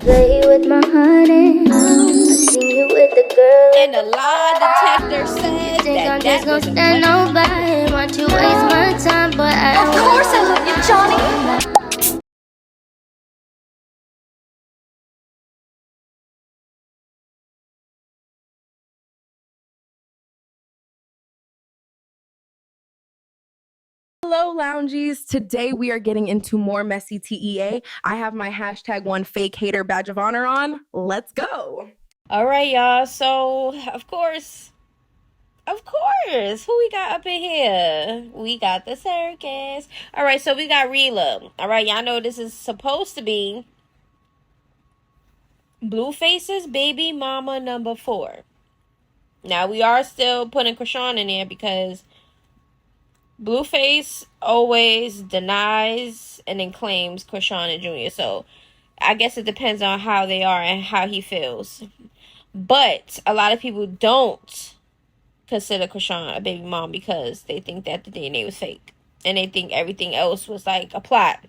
Play with my heart and I seen you with the girl. And the lie detector said Think I'm that just that was gonna stand nobody. Want to waste my time, but I Of course I love you, Johnny. Hello, loungies. Today we are getting into more messy TEA. I have my hashtag one fake hater badge of honor on. Let's go. All right, y'all. So, of course, who we got up in here? We got the circus. All right, so we got Rela. All right, y'all know this is supposed to be Blueface's baby mama number 4. Now, we are still putting Chrisean in there because Blueface always denies and then claims Chrisean and Jr. So, I guess it depends on how they are and how he feels. But a lot of people don't consider Chrisean a baby mom because they think that the DNA was fake. And they think everything else was like a plot.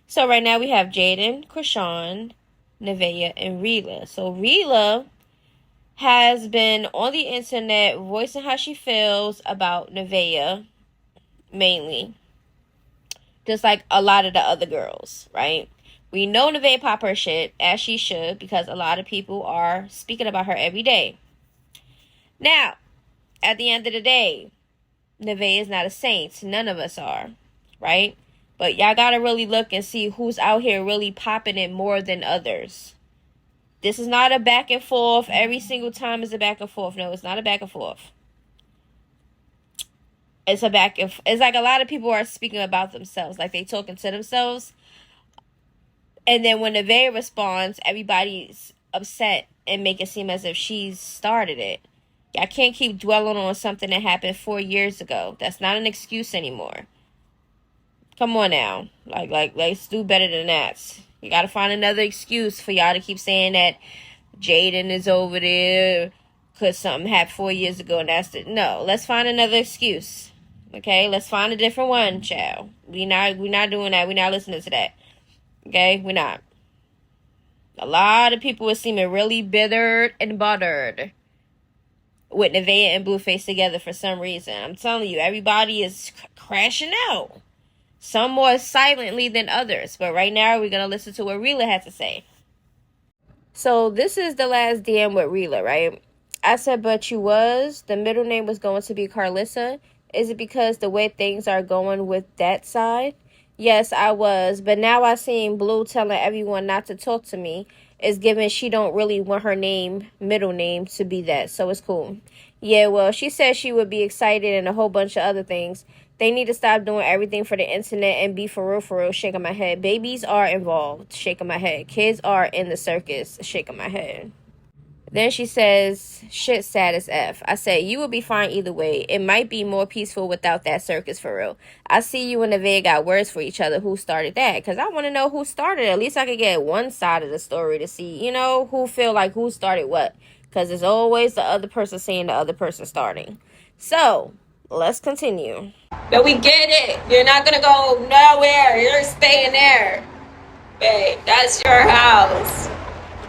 So right now we have Jaden, Chrisean, Nevaeh, and Rela. So Rela has been on the internet voicing how she feels about Nevaeh, mainly. Just like a lot of the other girls, right? We know Nevaeh pop her shit, as she should, because a lot of people are speaking about her every day. Now, at the end of the day, Nevaeh is not a saint. None of us are, right? But y'all gotta really look and see who's out here really popping it more than others. This is not a back and forth. Every single time is a back and forth. No, it's not a back and forth. It's like a lot of people are speaking about themselves, like they talking to themselves. And then when Nevaeh responds, everybody's upset and make it seem as if she's started it. Y'all can't keep dwelling on something that happened 4 years ago. That's not an excuse anymore. Come on now. Like, let's do better than that. You gotta find another excuse for y'all to keep saying that Jaden is over there because something happened 4 years ago and that's it. No, let's find another excuse. Okay, let's find a different one, child. We're not doing that. We're not listening to that. Okay, we're not. A lot of people are seeming really bitter and bothered with Nevaeh and Blueface together for some reason. I'm telling you, everybody is crashing out. Some more silently than others. But right now, we're going to listen to what Rela had to say. So, this is the last DM with Rela, right? I said, but you was. The middle name was going to be Carlissa. Is it because the way things are going with that side? Yes, I was. But now I seen Blue telling everyone not to talk to me. It's given she don't really want her middle name, to be that. So it's cool. Yeah, well, she said she would be excited and a whole bunch of other things. They need to stop doing everything for the internet and be for real, shaking my head. Babies are involved, shaking my head. Kids are in the circus, shaking my head. Then she says, shit sad as F. I said, you will be fine either way. It might be more peaceful without that circus for real. I see you and Nevaeh got words for each other. Who started that? Because I want to know who started it. At least I could get one side of the story to see, who feel like who started what. Because it's always the other person saying the other person starting. So, let's continue. But we get it. You're not going to go nowhere. You're staying there. Babe, that's your house.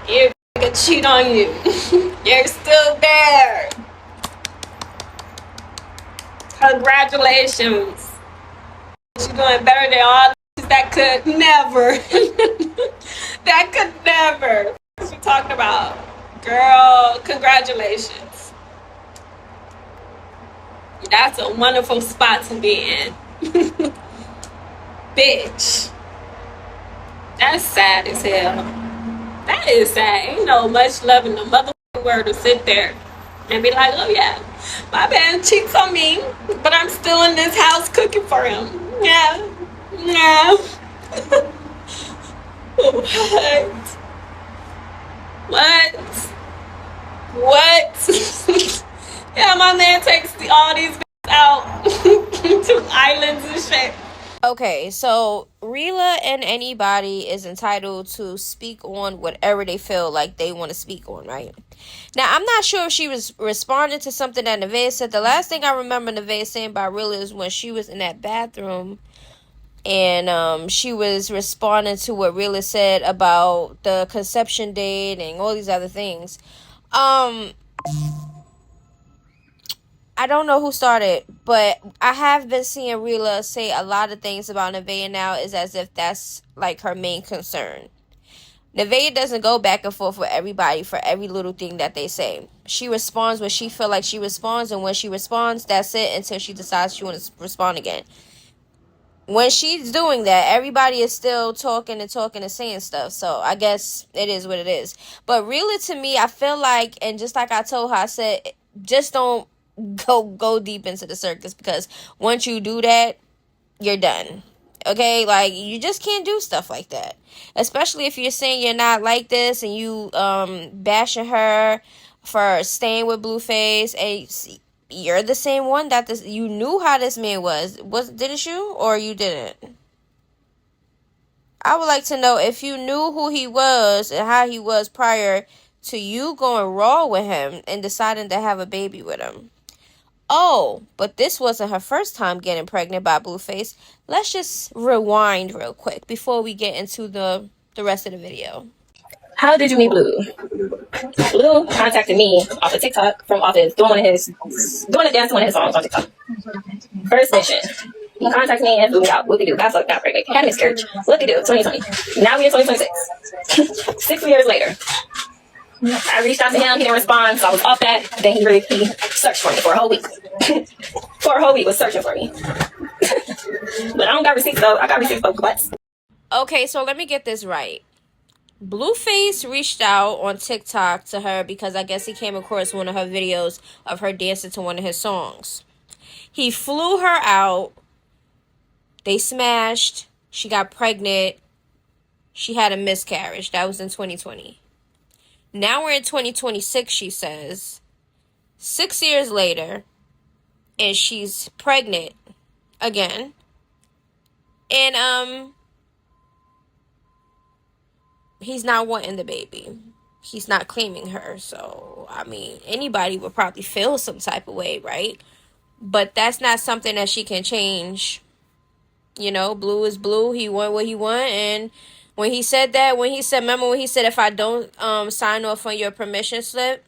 You're going to cheat on you. You're still there. Congratulations. You're doing better than all that could never. That could never. What you talking about? Girl, congratulations. That's a wonderful spot to be in. Bitch. That's sad as hell. That is sad. Ain't no much love in the motherfucking world to sit there and be like, oh yeah, my man cheats on me, but I'm still in this house cooking for him. Yeah. Yeah. What? Yeah, my man takes all these out to islands and shit. Okay, so Rela and anybody is entitled to speak on whatever they feel like they want to speak on, right? Now, I'm not sure if she was responding to something that Nevaeh said. The last thing I remember Nevaeh saying about Rela is when she was in that bathroom and she was responding to what Rela said about the conception date and all these other things. I don't know who started, but I have been seeing Rela say a lot of things about Nevaeh now is as if that's like her main concern. Nevaeh doesn't go back and forth with everybody for every little thing that they say. She responds when she feel like she responds, and when she responds, that's it until she decides she wants to respond again. When she's doing that, everybody is still talking and saying stuff. So I guess it is what it is. But really, to me, I feel like, and just like I told her, I said, just don't go deep into the circus, because once you do that, you're done. Okay, like, you just can't do stuff like that, especially if you're saying you're not like this and you bashing her for staying with Blueface, and you're the same one that you knew how this man was, didn't you, or you didn't? I would like to know if you knew who he was and how he was prior to you going raw with him and deciding to have a baby with him. Oh, but this wasn't her first time getting pregnant by Blueface. Let's just rewind real quick before we get into the rest of the video. How did you meet Blue? Blue contacted me off of TikTok from off his doing a dance to one of his songs on TikTok. First mission. He contacted me and flew me out. What they do? Got pregnant. Had a miscarriage. What they do? 2020. Now we're in 2026. 6 years later. I reached out to him. He didn't respond, so I was off that. Then he searched for me for a whole week. For a whole week was searching for me. But I don't got receipts though. I got receipts for butts. Okay, so let me get this right. Blueface reached out on TikTok to her because I guess he came across one of her videos of her dancing to one of his songs. He flew her out. They smashed. She got pregnant. She had a miscarriage. That was in 2020. Now we're in 2026, she says. 6 years later, and she's pregnant again. And he's not wanting the baby. He's not claiming her. So, I mean, anybody would probably feel some type of way, right? But that's not something that she can change. You know, Blue is Blue. He want what he want. And when he said that, remember when he said, if I don't sign off on your permission slip,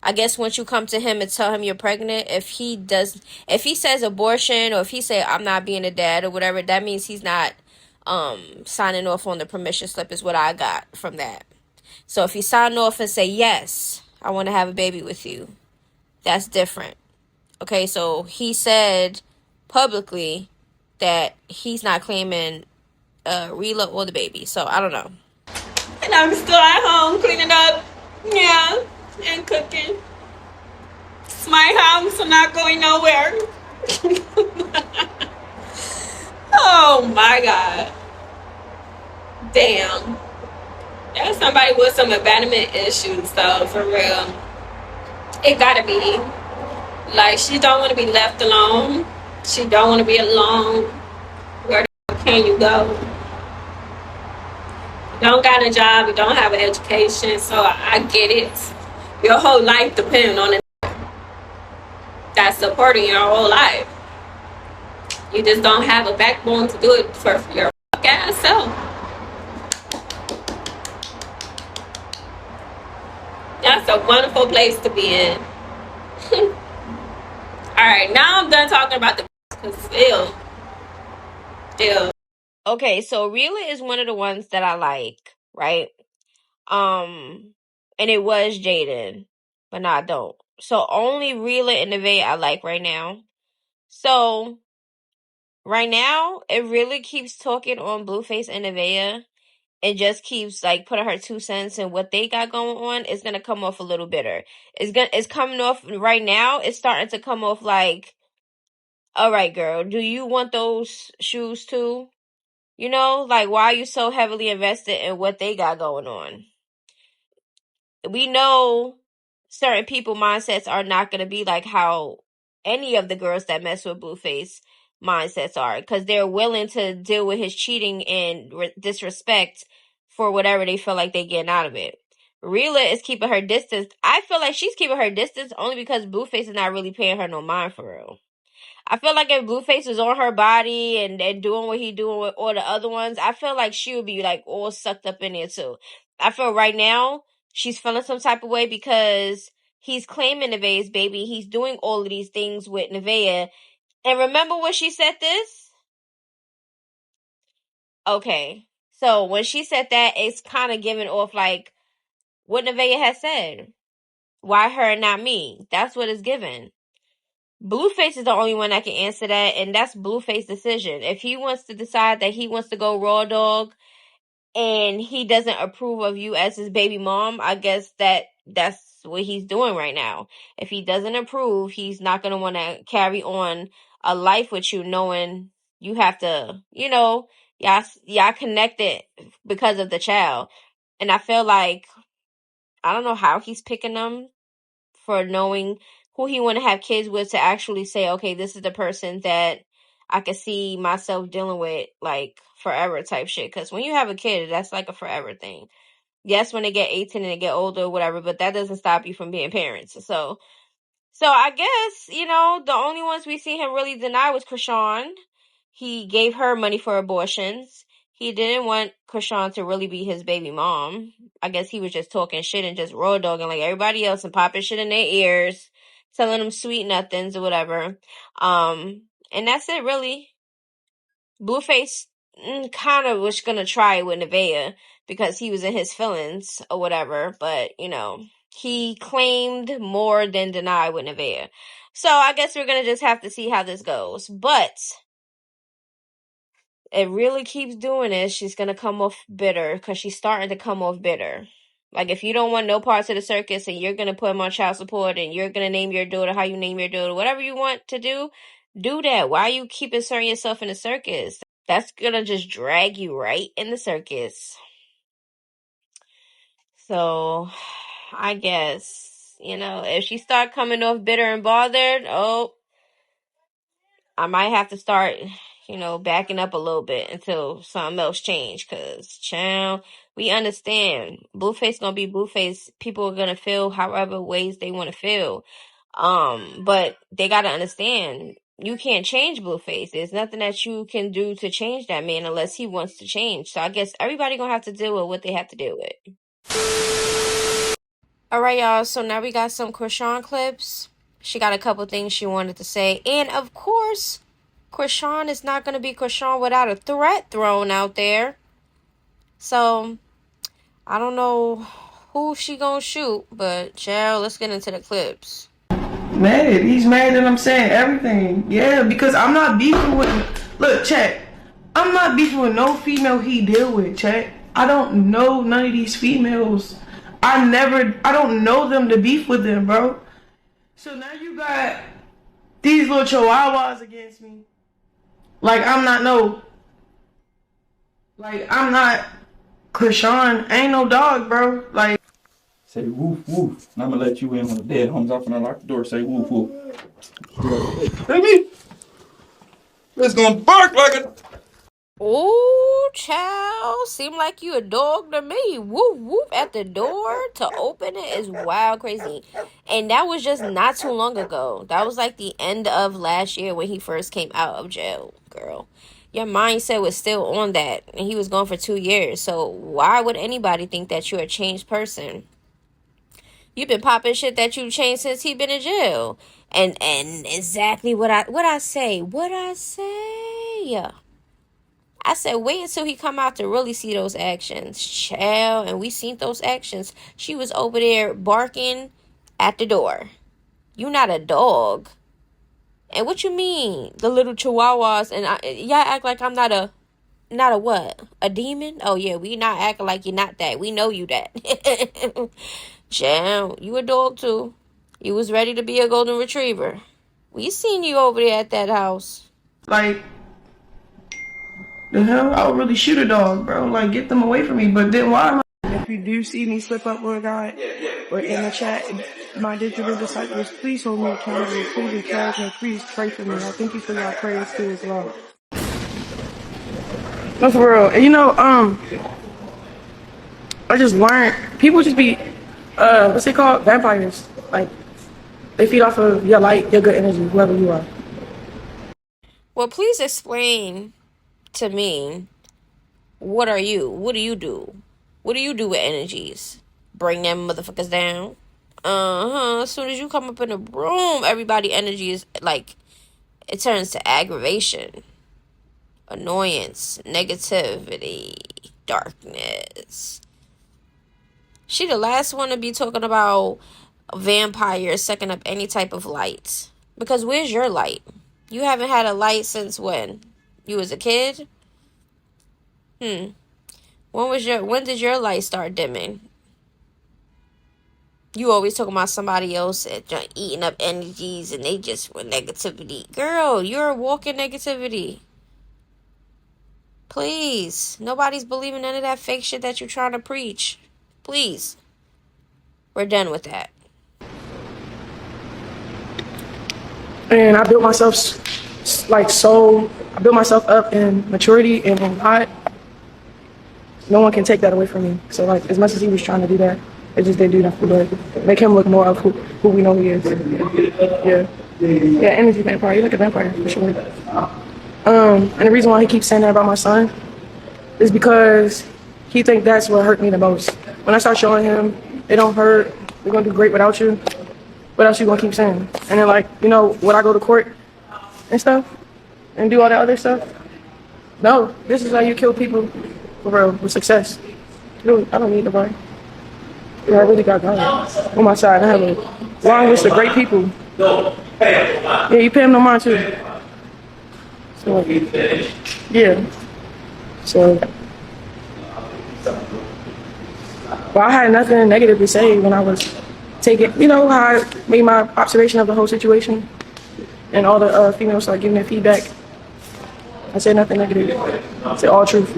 I guess once you come to him and tell him you're pregnant, if he says abortion, or if he say I'm not being a dad or whatever, that means he's not signing off on the permission slip, is what I got from that. So if he signed off and say, yes, I want to have a baby with you, that's different. Okay, so he said publicly that he's not claiming Rela or the baby. So I don't know. And I'm still at home cleaning up, yeah, and cooking. It's my house. I'm not going nowhere. Oh my God. Damn. That's somebody with some abandonment issues, though, for real. It gotta be. Like, she don't want to be left alone. She don't want to be alone. Where the hell can you go? You don't got a job. You don't have an education. So I get it. Your whole life depends on it. That's supporting your whole life. You just don't have a backbone to do it for your ass self. That's a wonderful place to be in. Alright, now I'm done talking about the because still. Okay, so Rela is one of the ones that I like, right? And it was Jaden, but no, I don't. So only Rela and Nevaeh I like right now. So right now, it really keeps talking on Blueface and Nevaeh. It just keeps like putting her 2 cents in what they got going on. It's gonna come off a little bitter. It's coming off right now. It's starting to come off like, all right, girl, do you want those shoes too? You know, like, why are you so heavily invested in what they got going on? We know certain people mindsets are not going to be like how any of the girls that mess with Blueface mindsets are, because they're willing to deal with his cheating and disrespect for whatever they feel like they getting out of it. Rela is keeping her distance. I feel like she's keeping her distance only because Blueface is not really paying her no mind for real. I feel like if Blueface was on her body and doing what he doing with all the other ones, I feel like she would be like all sucked up in there too. I feel right now she's feeling some type of way because he's claiming Nevaeh's baby. He's doing all of these things with Nevaeh. And remember when she said this? Okay. So when she said that, it's kind of giving off like what Nevaeh has said. Why her and not me? That's what it's given. Blueface is the only one that can answer that, and that's Blueface's decision. If he wants to decide that he wants to go raw dog and he doesn't approve of you as his baby mom, I guess that's what he's doing right now. If he doesn't approve, he's not going to want to carry on a life with you knowing you have to, y'all connected because of the child. And I feel like, I don't know how he's picking them for knowing who he want to have kids with to actually say, okay, this is the person that I can see myself dealing with like forever type shit. Because when you have a kid, that's like a forever thing. Yes, when they get 18 and they get older or whatever, but that doesn't stop you from being parents. So I guess, the only ones we see him really deny was Chrisean. He gave her money for abortions. He didn't want Chrisean to really be his baby mom. I guess he was just talking shit and just raw dogging like everybody else and popping shit in their ears, telling them sweet nothings or whatever. And that's it, really. Blueface kind of was gonna try it with Nevaeh because he was in his feelings or whatever, but he claimed more than denied with Nevaeh. So I guess we're gonna just have to see how this goes. But it really keeps doing this, she's gonna come off bitter because she's starting to come off bitter. Like, if you don't want no parts of the circus and you're gonna put him on child support and you're gonna name your daughter how you name your daughter, whatever you want to do that. Why you keep inserting yourself in the circus? That's gonna just drag you right in the circus. So, I guess, if she start coming off bitter and bothered, I might have to start, backing up a little bit until something else change. Cause, child, we understand Blueface gonna be Blueface. People are gonna feel however ways they want to feel. But they gotta understand you can't change Blueface. There's nothing that you can do to change that man unless he wants to change. So I guess everybody gonna have to deal with what they have to deal with. Alright, y'all, so now we got some Chrisean clips. She got a couple things she wanted to say. And of course, Chrisean is not gonna be Chrisean without a threat thrown out there. So I don't know who she gonna shoot, but child, let's get into the clips. Mad. He's mad that I'm saying everything. Yeah, because I'm not beefing with... Look, chat. I'm not beefing with no female he deal with, chat. I don't know none of these females. I don't know them to beef with them, bro. So now you got these little chihuahuas against me. Like, I'm not Chrisean. I ain't no dog, bro. Like... Say woof woof. And I'm gonna let you in when the dead home's off and unlock the door. Say woof woof. Baby, it's gonna bark like a... Ooh, child, seem like you a dog to me. Woof woof at the door to open it is wild crazy. And that was just not too long ago. That was like the end of last year when he first came out of jail, girl. Your mindset was still on that, and he was gone for 2 years. So why would anybody think that you're a changed person? You've been popping shit that you changed since he been in jail. And exactly what I say. I said, wait until he come out to really see those actions. Child, and we seen those actions. She was over there barking at the door. You not a dog. And what you mean? The little chihuahuas, and y'all act like I'm not a what? A demon? Oh yeah, we not acting like you're not that. We know you that. Child, you a dog too. You was ready to be a golden retriever. We seen you over there at that house. Like, the hell? I would really shoot a dog, bro. Like, get them away from me. But then why am I... If you do see me slip up with a guy, or in the chat, my digital disciples, please hold me accountable. Please encourage me. Please pray for me. I thank you for your prayers too as well. No, for real. And I just learned, people just be, what's it called? Vampires. Like, they feed off of your light, your good energy, whoever you are. Well, please explain to me, what are you? What do you do? What do you do with energies? Bring them motherfuckers down? As soon as you come up in the room, everybody energy is like, it turns to aggravation, annoyance, negativity, darkness. She the last one to be talking about vampires sucking up any type of light. Because where's your light? You haven't had a light since when? You was a kid? When did your light start dimming? You always talking about somebody else eating up energies and they just with negativity. Girl, you're a walking negativity. Please. Nobody's believing none of that fake shit that you're trying to preach. Please. We're done with that. And I built myself I built myself up in maturity and in God. No one can take that away from me. So like, as much as he was trying to do that, it just didn't do nothing but make him look more of who we know he is. Yeah, energy vampire. You look a vampire for sure. And the reason why he keeps saying that about my son is because he thinks that's what hurt me the most. When I start showing him it don't hurt, we're gonna do great without you, what else you gonna keep saying? And then like, you know, would I go to court and stuff and do all that other stuff? No, this is how you kill people for real, with success. Dude, I don't need nobody. Yeah, I really got God on my side. I have a long list of great people. Yeah, you pay him no mind too. So, yeah. So, well, I had nothing negative to say when I was taking, you know, how I made my observation of the whole situation and all the females started giving their feedback. I said nothing negative. I said all truth.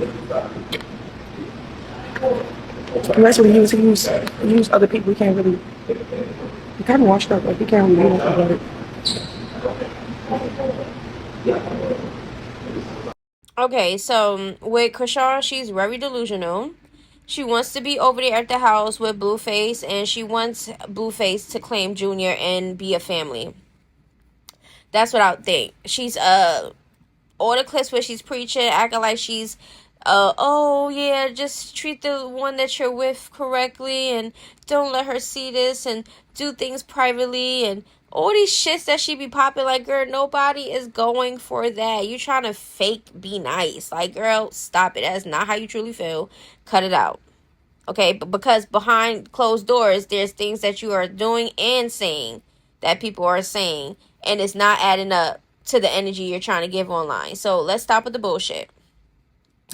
And that's what he used. He used other people. He can't really. He kind of washed up. Like he can't really do anything about it. Okay, so with Chrisean, she's very delusional. She wants to be over there at the house with Blueface, and she wants Blueface to claim Junior and be a family. That's what I would think. She's all the clips where she's preaching, acting like she's oh yeah, just treat the one that you're with correctly and don't let her see this and do things privately and all these shits that she be popping. Like, girl, nobody is going for that. You trying to fake be nice. Like, girl, stop it. That's not how you truly feel. Cut it out. Okay, but because behind closed doors, there's things that you are doing and saying that people are saying, and it's not adding up to the energy you're trying to give online. So let's stop with the bullshit.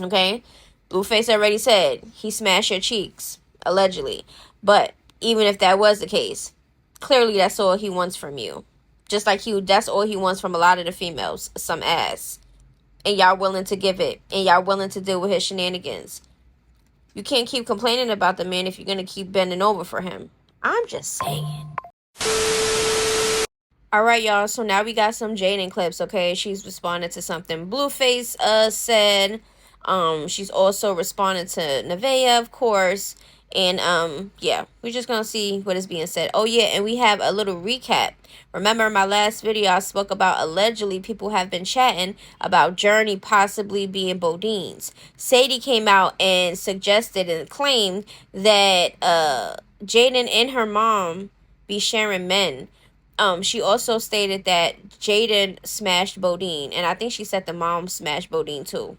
Okay? Blueface already said he smashed your cheeks, allegedly. But even if that was the case, clearly that's all he wants from you. Just like that's all he wants from a lot of the females, some ass. And y'all willing to give it, and y'all willing to deal with his shenanigans. You can't keep complaining about the man if you're going to keep bending over for him. I'm just saying. Alright, y'all. So now we got some Jaden clips, okay? She's responded to something Blueface said. She's also responded to Nevaeh, of course. And, yeah. We're just going to see what is being said. Oh, yeah. And we have a little recap. Remember in my last video, I spoke about allegedly people have been chatting about Journey possibly being Bodin's. Sadie came out and suggested and claimed that Jaden and her mom be sharing men. She also stated that Jaden smashed Bodin. And I think she said the mom smashed Bodin too.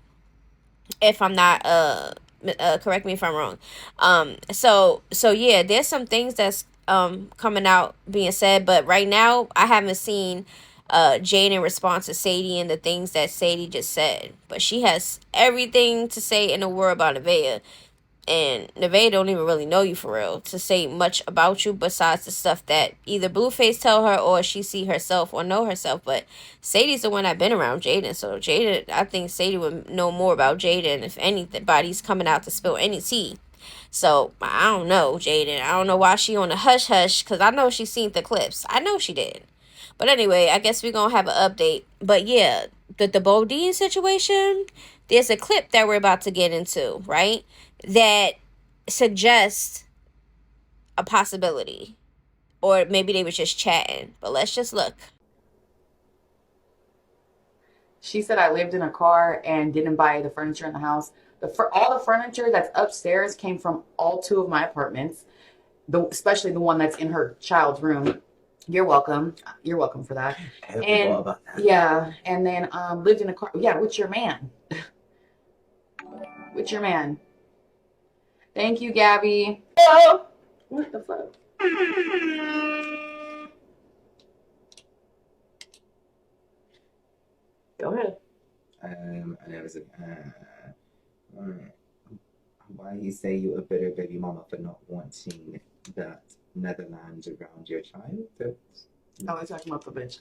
If I'm not, correct me if I'm wrong. So yeah, there's some things that's coming out being said, but right now I haven't seen Jane in response to Sadie and the things that Sadie just said. But she has everything to say in the world about Nevaeh. And Nevaeh don't even really know you for real to say much about you besides the stuff that either Blueface tell her or she see herself or know herself. But Sadie's the one that been around Jaden. So Jaden, I think Sadie would know more about Jaden if anybody's coming out to spill any tea. So I don't know, Jaden. I don't know why she on the hush hush, because I know she seen the clips. I know she did. But anyway, I guess we're going to have an update. But yeah, the Bodin situation, there's a clip that we're about to get into, right? That suggests a possibility. Or maybe they were just chatting. But let's just look. She said I lived in a car and didn't buy the furniture in the house. All the furniture that's upstairs came from all 2 of my apartments, especially the one that's in her child's room. You're welcome. You're welcome for that. And yeah, and then lived in a car. Yeah, with your man. With your man. Thank you, Gabby. Oh, what the fuck? Go ahead. And it was why you say you a better baby mama for not wanting that Netherlands around your child? Oh, we're talking about the bitch.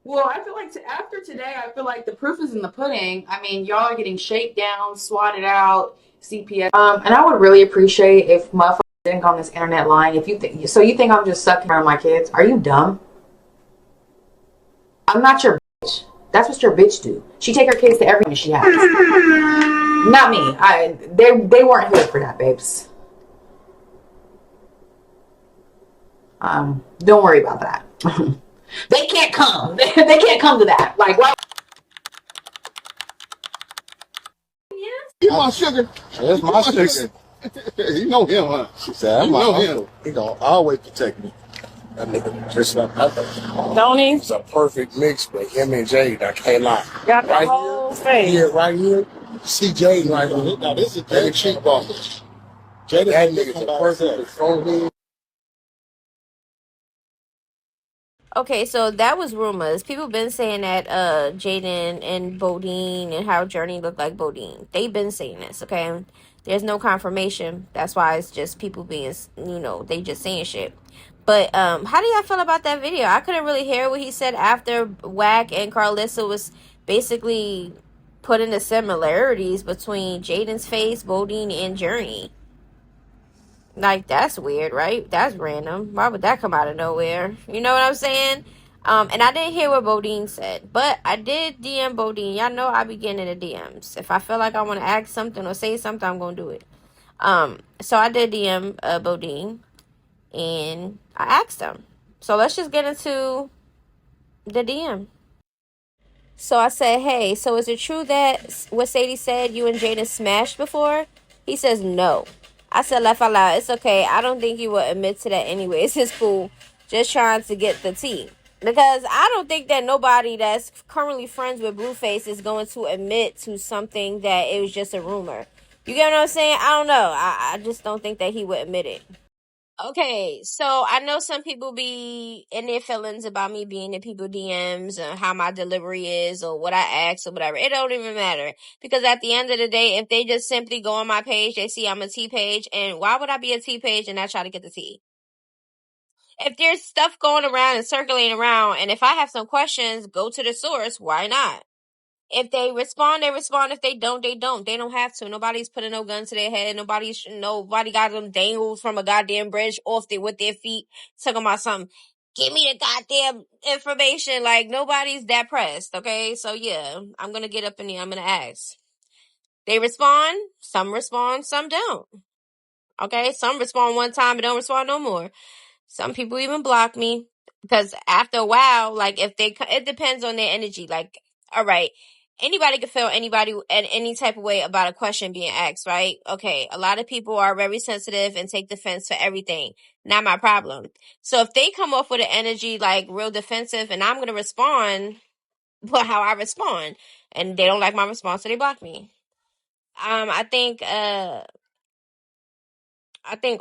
Well, I feel like after today, I feel like the proof is in the pudding. I mean, y'all are getting shaken down, swatted out, CPS. And I would really appreciate if motherfuckers didn't go on this internet lying. If you think so, you think I'm just sucking around my kids? Are you dumb? I'm not your bitch. That's what your bitch do. She take her kids to everything she has. Not me. They weren't here for that, babes. Don't worry about that. They can't come. They can't come to that. Like, why? You my sugar. That's my sugar. You know him, huh? She said, "I know him. He gonna always protect me." That nigga just like nothing. Don't he? It's a perfect mix, but him and Jaden, I can't lie. Got the whole face. Right here. See Jaden right here. Now this is Jaden cheek ball. Jaden, that nigga's a perfect phone. Okay, so that was rumors. People been saying that Jaden and Bodin and how Journey looked like Bodin. They've been saying this, okay? There's no confirmation. That's why it's just people being, they just saying shit. But how do y'all feel about that video? I couldn't really hear what he said after Wack and Carlissa was basically putting the similarities between Jaden's face, Bodin, and Journey. Like, that's weird, right? That's random. Why would that come out of nowhere? You know what I'm saying? And I didn't hear what Bodin said, but I did DM Bodin. Y'all know I be getting in the DMs. If I feel like I want to ask something or say something, I'm going to do it. So I did DM Bodin, and I asked him. So let's just get into the DM. So I said, hey, so is it true that what Sadie said you and Jaden smashed before? He says no. I said, laugh out loud. It's okay. I don't think you would admit to that anyways. It's cool. Just trying to get the tea. Because I don't think that nobody that's currently friends with Blueface is going to admit to something that it was just a rumor. You get what I'm saying? I don't know. I just don't think that he would admit it. Okay, so I know some people be in their feelings about me being in people DMs and how my delivery is or what I ask or whatever. It don't even matter. Because at the end of the day, if they just simply go on my page, they see I'm a T page. And why would I be a T page and not try to get the tea? If there's stuff going around and circulating around, and if I have some questions, go to the source. Why not? If they respond, they respond. If they don't, they don't. They don't have to. Nobody's putting no gun to their head. Nobody got them dangled from a goddamn bridge with their feet, talking about something. Give me the goddamn information. Like, nobody's that pressed, okay? So, yeah, I'm going to get up in there. I'm going to ask. They respond, some don't. Okay? Some respond one time and don't respond no more. Some people even block me because after a while, like, it depends on their energy. Like, all right, anybody can feel anybody in any type of way about a question being asked, right? Okay, a lot of people are very sensitive and take defense for everything. Not my problem. So if they come off with an energy like real defensive, and I'm going to respond with how I respond, and they don't like my response, so they block me. I think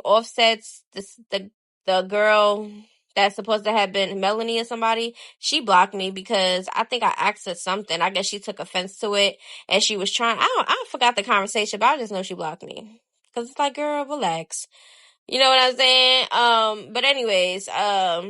Offset's the girl that's supposed to have been Melanie or somebody. She blocked me because I think I asked her something. I guess she took offense to it, and she was trying. I forgot the conversation, but I just know she blocked me because it's like, girl, relax. You know what I'm saying? But anyways, yeah,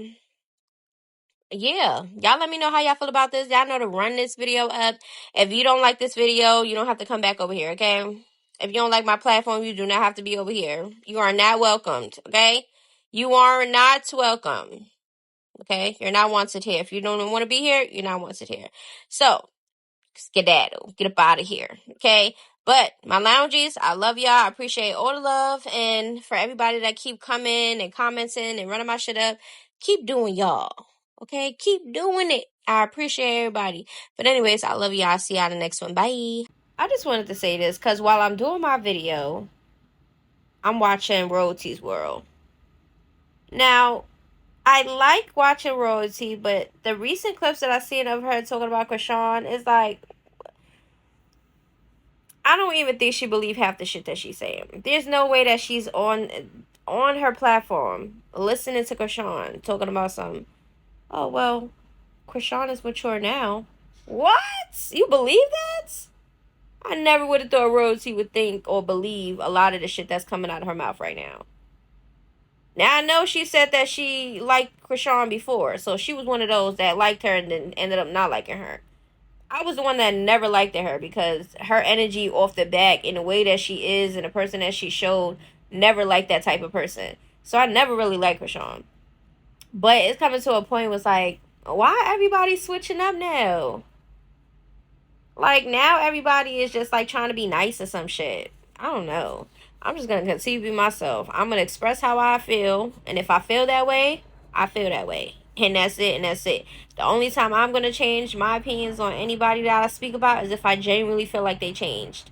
y'all let me know how y'all feel about this. Y'all know to run this video up. If you don't like this video, you don't have to come back over here, okay? If you don't like my platform, you do not have to be over here. You are not welcomed, okay? You are not welcome, okay? You're not wanted here. If you don't want to be here, you're not wanted here. So, skedaddle. Get up out of here, okay? But my lounges, I love y'all. I appreciate all the love. And for everybody that keep coming and commenting and running my shit up, keep doing y'all, okay? Keep doing it. I appreciate everybody. But anyways, I love y'all. See y'all in the next one. Bye. I just wanted to say this because while I'm doing my video, I'm watching Royalty's World. Now, I like watching Royalty, but the recent clips that I've seen of her talking about Chrisean is like, I don't even think she believe half the shit that she's saying. There's no way that she's on her platform listening to Chrisean talking about some, oh, well, Chrisean is mature now. What? You believe that? I never would have thought Royalty would think or believe a lot of the shit that's coming out of her mouth right now. Now, I know she said that she liked Chrisean before, so she was one of those that liked her and then ended up not liking her. I was the one that never liked her because her energy off the back and the way that she is and the person that she showed, never liked that type of person. So I never really liked Chrisean. But it's coming to a point where it's like, why everybody switching up now? Like, now everybody is just like trying to be nice or some shit. I don't know. I'm just going to continue to be myself. I'm going to express how I feel. And if I feel that way, I feel that way. And that's it, and that's it. The only time I'm going to change my opinions on anybody that I speak about is if I genuinely feel like they changed.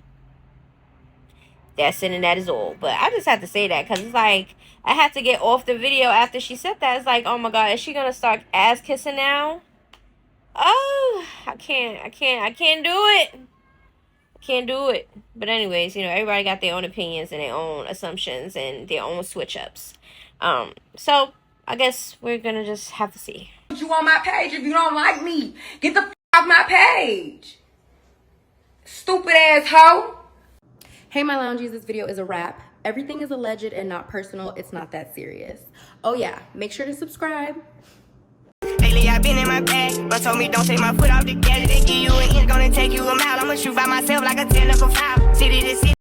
That's it, and that is all. But I just have to say that because it's like, I had to get off the video after she said that. It's like, oh my God, is she going to start ass kissing now? Oh, I can't do it. Can't do it. But anyways, you know, everybody got their own opinions and their own assumptions and their own switch ups. So I guess we're gonna just have to see. You on my page if you don't like me. Get the off my page. Stupid ass hoe. Hey my loungies, this video is a wrap. Everything is alleged and not personal. It's not that serious. Oh yeah, make sure to subscribe. Lately I've been in my bag, but told me don't take my foot off the gas. They give you an inch, gonna take you a mile. I'ma shoot by myself like a 10 up a 5. City to city.